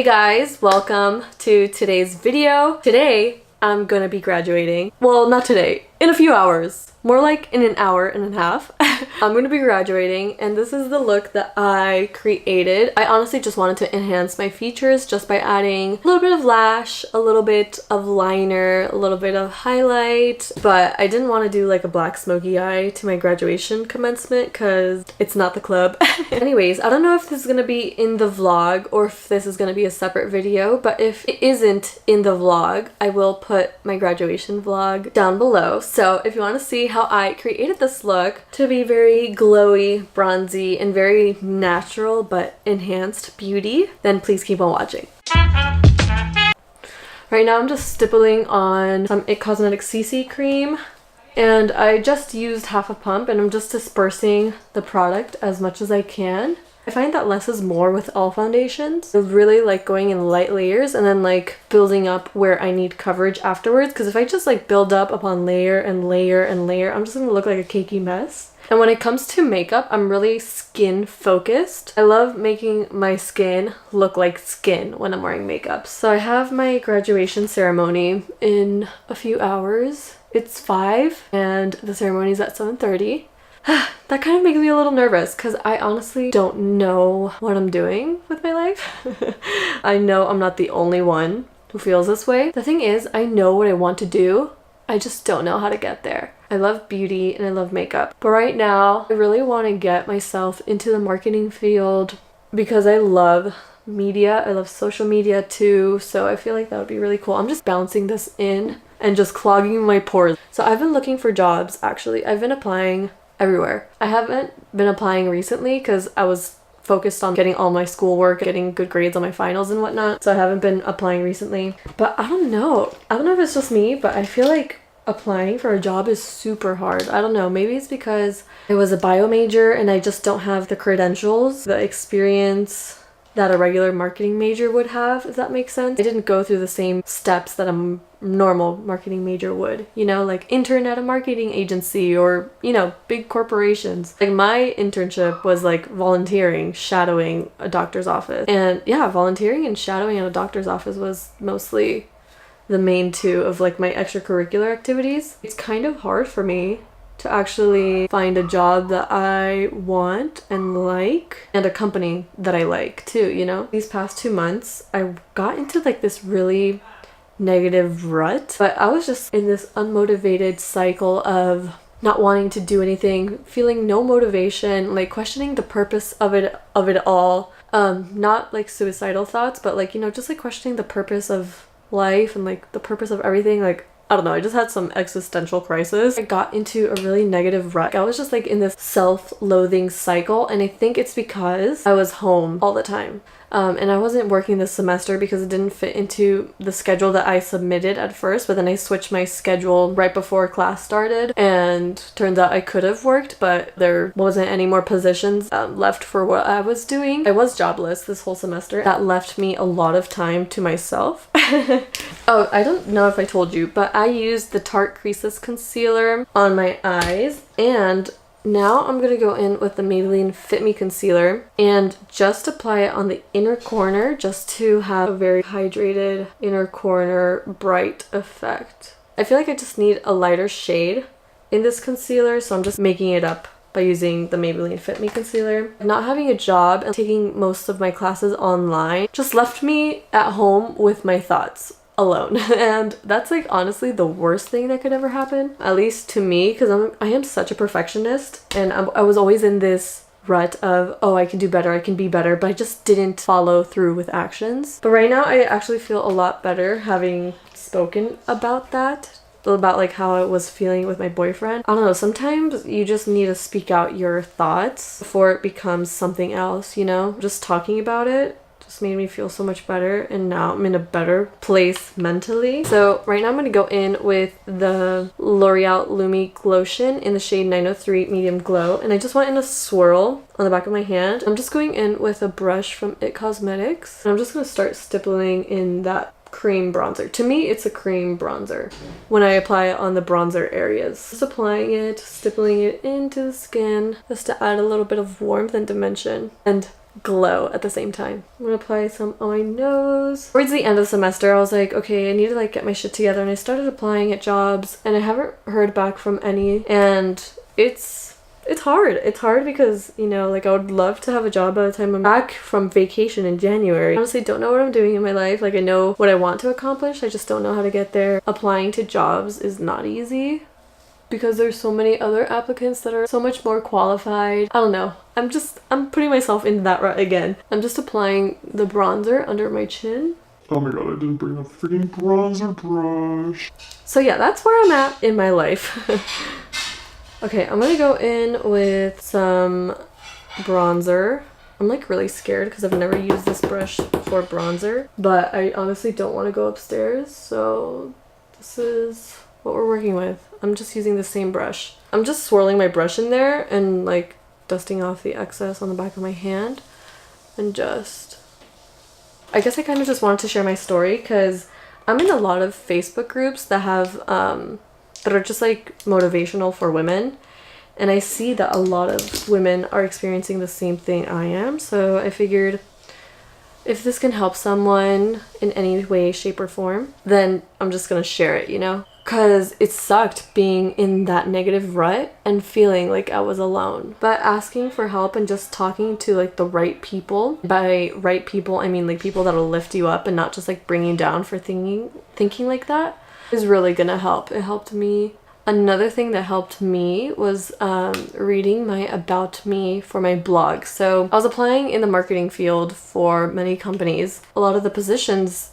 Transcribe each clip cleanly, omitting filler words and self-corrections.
Hey guys, welcome to today's video. Today I'm gonna be graduating. Well, not today, in a few hours. More like in an hour and a half. I'm gonna be graduating and this is the look that I created. I honestly just wanted to enhance my features just by adding a little bit of lash, a little bit of liner, a little bit of highlight, but I didn't want to do like a black smoky eye to my graduation commencement because it's not the club. Anyways, I don't know if this is gonna be in the vlog or if this is gonna be a separate video, but if it isn't in the vlog, I will put my graduation vlog down below. So if you want to see how I created this look to be very glowy, bronzy, and very natural but enhanced beauty, then please keep on watching. Right now I'm just stippling on some It Cosmetics CC cream, and I just used half a pump and I'm just dispersing the product as much as I can. I find that less is more with all foundations. I really like going in light layers and then like building up where I need coverage afterwards, because if I just like build up upon layer and layer and layer, I'm just gonna look like a cakey mess. And when it comes to makeup, I'm really skin focused. I love making my skin look like skin when I'm wearing makeup. So I have my graduation ceremony in a few hours. It's 5 and the ceremony is at 7:30. That kind of makes me a little nervous because I honestly don't know what I'm doing with my life. I know I'm not the only one who feels this way. The thing is, I know what I want to do. I just don't know how to get there. I love beauty and I love makeup. But right now, I really want to get myself into the marketing field because I love media. I love social media too. So I feel like that would be really cool. I'm just bouncing this in and just clogging my pores. So I've been looking for jobs actually. I've been applying everywhere. I haven't been applying recently because I was focused on getting all my schoolwork, getting good grades on my finals and whatnot. So I haven't been applying recently. But I don't know. I don't know if it's just me, but I feel like applying for a job is super hard. I don't know. Maybe it's because I was a bio major and I just don't have the credentials, the experience that a regular marketing major would have, if that makes sense. I didn't go through the same steps that a normal marketing major would, you know, like intern at a marketing agency or, you know, big corporations. Like my internship was like volunteering, shadowing a doctor's office. And yeah, volunteering and shadowing at a doctor's office was mostly the main two of like my extracurricular activities. It's kind of hard for me to actually find a job that I want and like, and a company that I like too, you know? These past 2 months, I got into like this really negative rut, but I was just in this unmotivated cycle of not wanting to do anything, feeling no motivation, like questioning the purpose of it all. Not like suicidal thoughts, but like, you know, just like questioning the purpose of life and like the purpose of everything. Like, I don't know, I just had some existential crisis. I got into a really negative rut. I was just like in this self-loathing cycle, and I think it's because I was home all the time. And I wasn't working this semester because it didn't fit into the schedule that I submitted at first, but then I switched my schedule right before class started, and turns out I could have worked, but there wasn't any more positions left for what I was doing. I was jobless this whole semester. That left me a lot of time to myself. Oh, I don't know if I told you, but I used the Tarte Creaseless concealer on my eyes, and now I'm going to go in with the Maybelline Fit Me concealer and just apply it on the inner corner just to have a very hydrated inner corner bright effect. I feel like I just need a lighter shade in this concealer, so I'm just making it up by using the Maybelline Fit Me concealer. Not having a job and taking most of my classes online just left me at home with my thoughts alone, and that's like honestly the worst thing that could ever happen, at least to me, because I am such a perfectionist, and I was always in this rut of, oh, I can do better, I can be better, but I just didn't follow through with actions. But right now I actually feel a lot better having spoken about that, about like how I was feeling with my boyfriend. I don't know, sometimes you just need to speak out your thoughts before it becomes something else, you know? Just talking about it just made me feel so much better, and now I'm in a better place mentally. So right now I'm going to go in with the L'Oreal Lumi Glotion in the shade 903 Medium Glow, and I just went in a swirl on the back of my hand. I'm just going in with a brush from It Cosmetics, and I'm just going to start stippling in that cream bronzer. To me, it's a cream bronzer when I apply it on the bronzer areas. Just applying it, stippling it into the skin just to add a little bit of warmth and dimension. And glow at the same time. I'm gonna apply some on my nose. Towards the end of the semester, I was like, okay, I need to like get my shit together, and I started applying at jobs, and I haven't heard back from any, and it's hard. It's hard because, you know, like I would love to have a job by the time I'm back from vacation in January. I honestly don't know what I'm doing in my life. Like I know what I want to accomplish, I just don't know how to get there. Applying to jobs is not easy because there's so many other applicants that are so much more qualified. I don't know. I'm putting myself into that rut again. I'm just applying the bronzer under my chin. Oh my god, I didn't bring a freaking bronzer brush. So yeah, that's where I'm at in my life. Okay, I'm gonna go in with some bronzer. I'm like really scared because I've never used this brush for bronzer, but I honestly don't want to go upstairs, so this is what we're working with. I'm just using the same brush. I'm just swirling my brush in there and like dusting off the excess on the back of my hand, and just, I guess I kind of just wanted to share my story because I'm in a lot of Facebook groups that have that are just like motivational for women, and I see that a lot of women are experiencing the same thing I am, so I figured if this can help someone in any way, shape, or form, then I'm just gonna share it, you know? Because it sucked being in that negative rut and feeling like I was alone. But asking for help and just talking to like the right people, by right people I mean like people that'll lift you up and not just like bring you down for thinking like that, is really gonna help. It helped me. Another thing that helped me was reading my About Me for my blog. So I was applying in the marketing field for many companies. A lot of the positions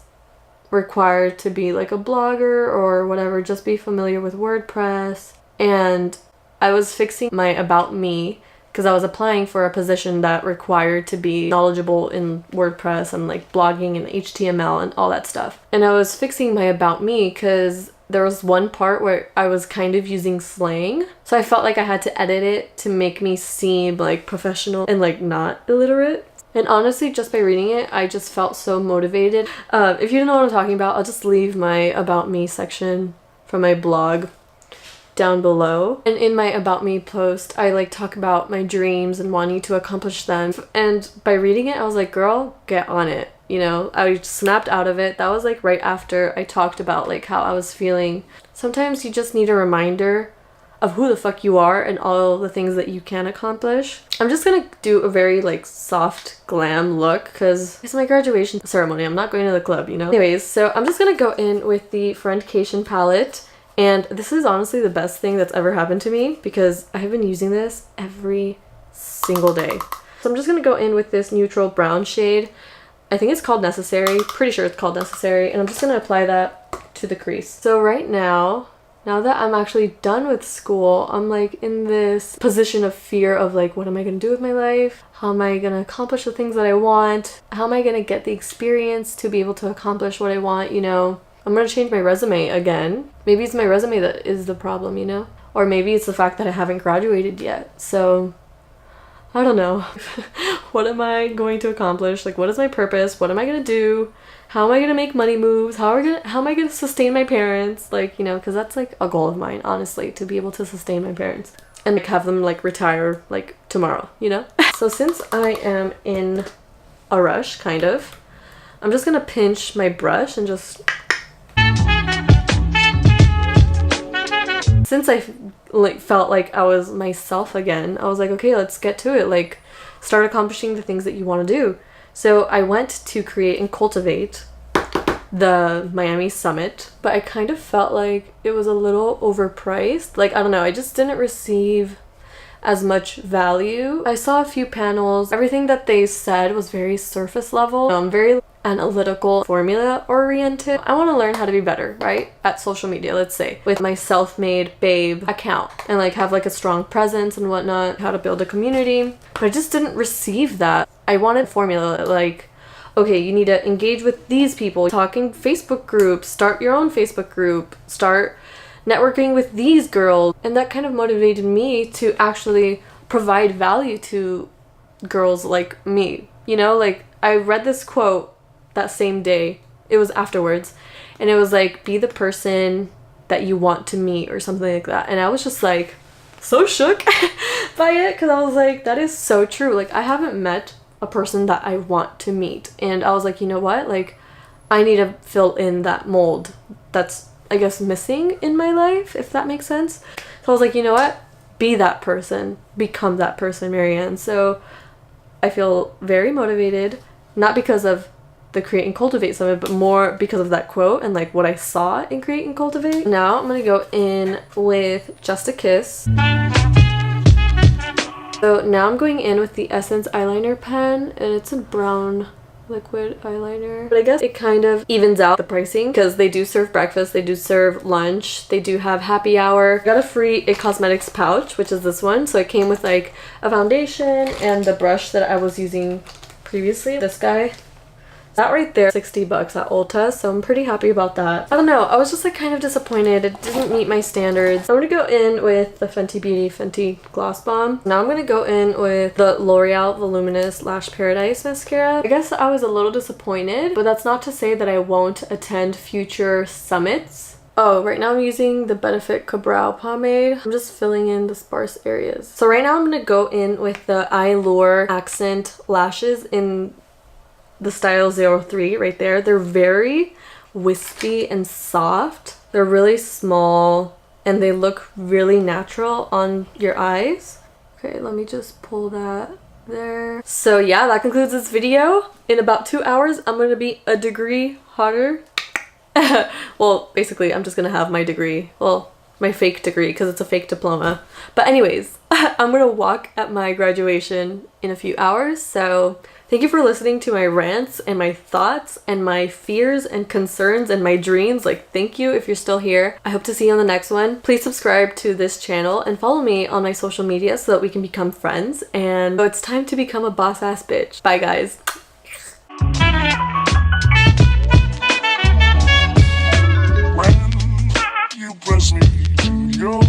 required to be like a blogger or whatever, just be familiar with WordPress. And I was fixing my About Me because I was applying for a position that required to be knowledgeable in WordPress and like blogging and HTML and all that stuff. And I was fixing my About Me because there was one part where I was kind of using slang. So I felt like I had to edit it to make me seem like professional and like not illiterate. And honestly, just by reading it, I just felt so motivated. If you don't know what I'm talking about, I'll just leave my About Me section from my blog down below. And in my About Me post, I like talk about my dreams and wanting to accomplish them. And by reading it, I was like, girl, get on it. You know, I snapped out of it. That was like right after I talked about like how I was feeling. Sometimes you just need a reminder of who the fuck you are and all the things that you can accomplish. I'm just gonna do a very like soft glam look because it's my graduation ceremony. I'm not going to the club, you know? Anyways, so I'm just gonna go in with the Friendcation palette, and this is honestly the best thing that's ever happened to me because I have been using this every single day. So I'm just gonna go in with this neutral brown shade. I think it's called Necessary. Pretty sure it's called Necessary, and I'm just gonna apply that to the crease. So right now that I'm actually done with school, I'm like in this position of fear of like, what am I gonna do with my life? How am I gonna accomplish the things that I want? How am I gonna get the experience to be able to accomplish what I want, you know? I'm gonna change my resume again. Maybe it's my resume that is the problem, you know? Or maybe it's the fact that I haven't graduated yet. So I don't know. What am I going to accomplish? Like, what is my purpose? What am I gonna do? How am I gonna make money moves? How am I gonna sustain my parents? Like, you know, because that's like a goal of mine, honestly, to be able to sustain my parents and like have them like retire like tomorrow, you know? So since I am in a rush, kind of, I'm just gonna pinch my brush and just, since I like felt like I was myself again, I was like, okay, let's get to it. Like, start accomplishing the things that you want to do. So I went to create and cultivate the Miami Summit, but I kind of felt like it was a little overpriced. Like, I don't know, I just didn't receive as much value. I saw a few panels. Everything that they said was very surface level, very analytical, formula oriented. I want to learn how to be better, right? At social media, let's say, with my self-made babe account, and like have like a strong presence and whatnot, how to build a community. But I just didn't receive that. I wanted formula, like, okay, you need to engage with these people, talking Facebook groups, start your own Facebook group, start networking with these girls. And that kind of motivated me to actually provide value to girls like me. You know, like, I read this quote that same day. It was afterwards. And it was like, be the person that you want to meet or something like that. And I was just like so shook by it because I was like, that is so true. Like, I haven't met a person that I want to meet. And I was like, you know what? Like, I need to fill in that mold that's, I guess, missing in my life, if that makes sense. So I was like, you know what? Be that person. Become that person, Marianne. So I feel very motivated, not because of the Create and Cultivate Summit, but more because of that quote and like what I saw in Create and Cultivate. Now I'm gonna go in with Just a Kiss. So now I'm going in with the Essence eyeliner pen, and it's a brown liquid eyeliner. But I guess it kind of evens out the pricing because they do serve breakfast, they do serve lunch, they do have happy hour. I got a free It Cosmetics pouch, which is this one. So it came with like a foundation and the brush that I was using previously, this guy. That right there, 60 bucks at Ulta, so I'm pretty happy about that. I don't know, I was just like kind of disappointed. It didn't meet my standards. I'm gonna go in with the Fenty Beauty Fenty Gloss Bomb. Now I'm gonna go in with the L'Oreal Voluminous Lash Paradise Mascara. I guess I was a little disappointed, but that's not to say that I won't attend future summits. Oh, right now I'm using the Benefit Brow Pomade. I'm just filling in the sparse areas. So right now I'm gonna go in with the Eylure Accent Lashes in the style 03 right there. They're very wispy and soft. They're really small and they look really natural on your eyes. Okay, let me just pull that there. So yeah, that concludes this video. In about 2 hours, I'm gonna be a degree hotter. Well, basically, I'm just gonna have my degree. Well, my fake degree, because it's a fake diploma. But anyways, I'm gonna walk at my graduation in a few hours, so thank you for listening to my rants and my thoughts and my fears and concerns and my dreams. Like, thank you if you're still here. I hope to see you on the next one. Please subscribe to this channel and follow me on my social media so that we can become friends. And so it's time to become a boss ass bitch. Bye guys. When you press me to your